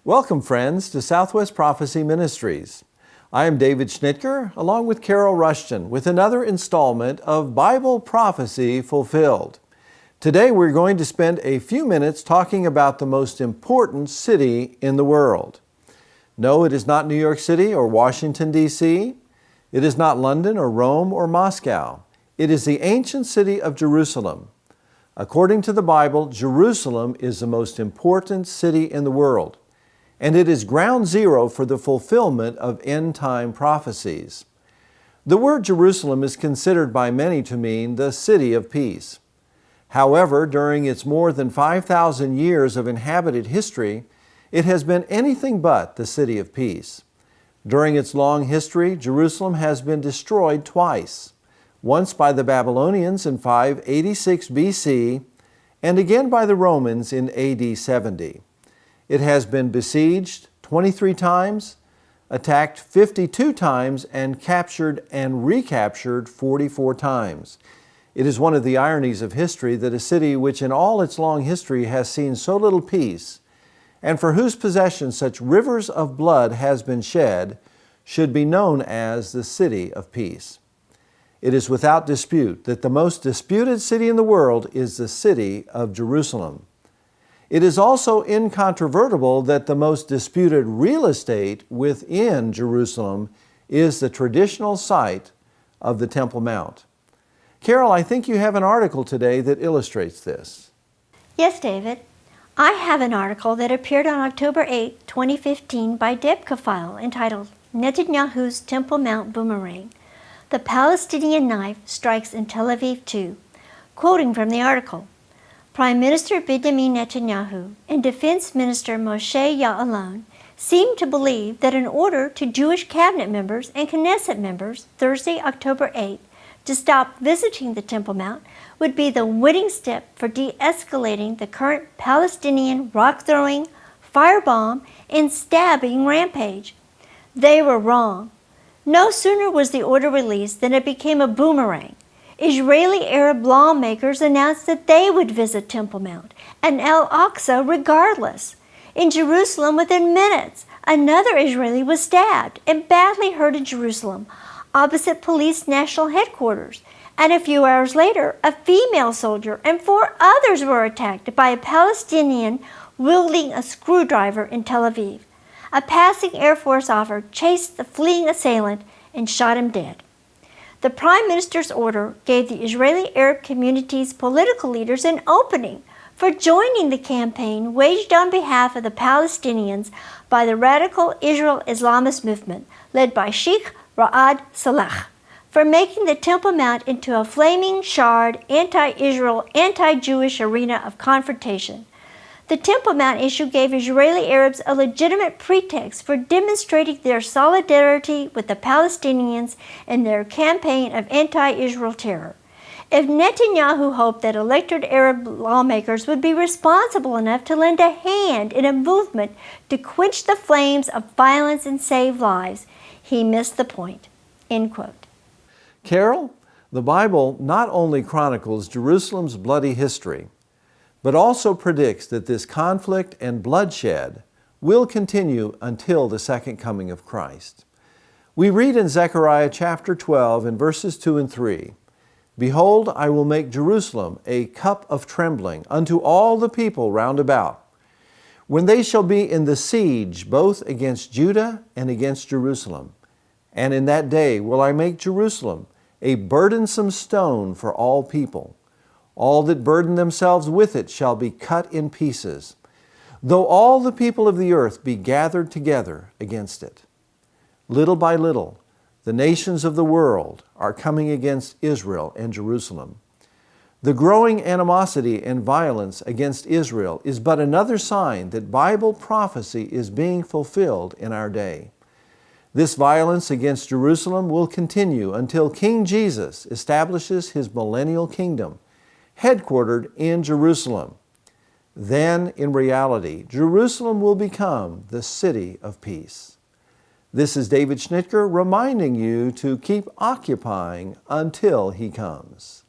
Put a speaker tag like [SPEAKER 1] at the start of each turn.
[SPEAKER 1] Welcome, friends, to Southwest Prophecy Ministries. I am David Schnittger, along with Carol Rushton, with another installment of Bible Prophecy Fulfilled. Today we're going to spend a few minutes talking about the most important city in the world. No, it is not New York City or Washington, D.C. It is not London or Rome or Moscow. It is the ancient city of Jerusalem. According to the Bible, Jerusalem is the most important city in the world, and it is ground zero for the fulfillment of end-time prophecies. The word Jerusalem is considered by many to mean the city of peace. However, during its more than 5,000 years of inhabited history, it has been anything but the city of peace. During its long history, Jerusalem has been destroyed twice, once by the Babylonians in 586 BC, and again by the Romans in AD 70. It has been besieged 23 times, attacked 52 times, and captured and recaptured 44 times. It is one of the ironies of history that a city which in all its long history has seen so little peace, and for whose possession such rivers of blood has been shed, should be known as the city of peace. It is without dispute that the most disputed city in the world is the city of Jerusalem. It is also incontrovertible that the most disputed real estate within Jerusalem is the traditional site of the Temple Mount. Carol, I think you have an article today that illustrates this.
[SPEAKER 2] Yes, David. I have an article that appeared on October 8, 2015 by Debka File entitled Netanyahu's Temple Mount Boomerang. The Palestinian Knife Strikes in Tel Aviv Too. Quoting from the article, Prime Minister Benjamin Netanyahu and Defense Minister Moshe Ya'alon seem to believe that an order to Jewish cabinet members and Knesset members Thursday, October 8, to stop visiting the Temple Mount would be the winning step for de-escalating the current Palestinian rock-throwing, firebomb, and stabbing rampage. They were wrong. No sooner was the order released than it became a boomerang. Israeli Arab lawmakers announced that they would visit Temple Mount and Al-Aqsa regardless. In Jerusalem, within minutes, another Israeli was stabbed and badly hurt in Jerusalem, opposite police national headquarters. And a few hours later, a female soldier and 4 others were attacked by a Palestinian wielding a screwdriver in Tel Aviv. A passing Air Force officer chased the fleeing assailant and shot him dead. The Prime Minister's order gave the Israeli Arab community's political leaders an opening for joining the campaign waged on behalf of the Palestinians by the radical Israel Islamist movement led by Sheikh Ra'ad Salah for making the Temple Mount into a flaming, charred, anti-Israel, anti-Jewish arena of confrontation. The Temple Mount issue gave Israeli Arabs a legitimate pretext for demonstrating their solidarity with the Palestinians in their campaign of anti-Israel terror. If Netanyahu hoped that elected Arab lawmakers would be responsible enough to lend a hand in a movement to quench the flames of violence and save lives, he missed the point. End quote.
[SPEAKER 1] Carol, the Bible not only chronicles Jerusalem's bloody history, but also predicts that this conflict and bloodshed will continue until the second coming of Christ. We read in Zechariah chapter 12 in verses 2 and 3, Behold, I will make Jerusalem a cup of trembling unto all the people round about, when they shall be in the siege both against Judah and against Jerusalem. And in that day will I make Jerusalem a burdensome stone for all people. All that burden themselves with it shall be cut in pieces, though all the people of the earth be gathered together against it. Little by little, the nations of the world are coming against Israel and Jerusalem. The growing animosity and violence against Israel is but another sign that Bible prophecy is being fulfilled in our day. This violence against Jerusalem will continue until King Jesus establishes his millennial kingdom, headquartered in Jerusalem. Then, in reality, Jerusalem will become the city of peace. This is David Schnittger reminding you to keep occupying until he comes.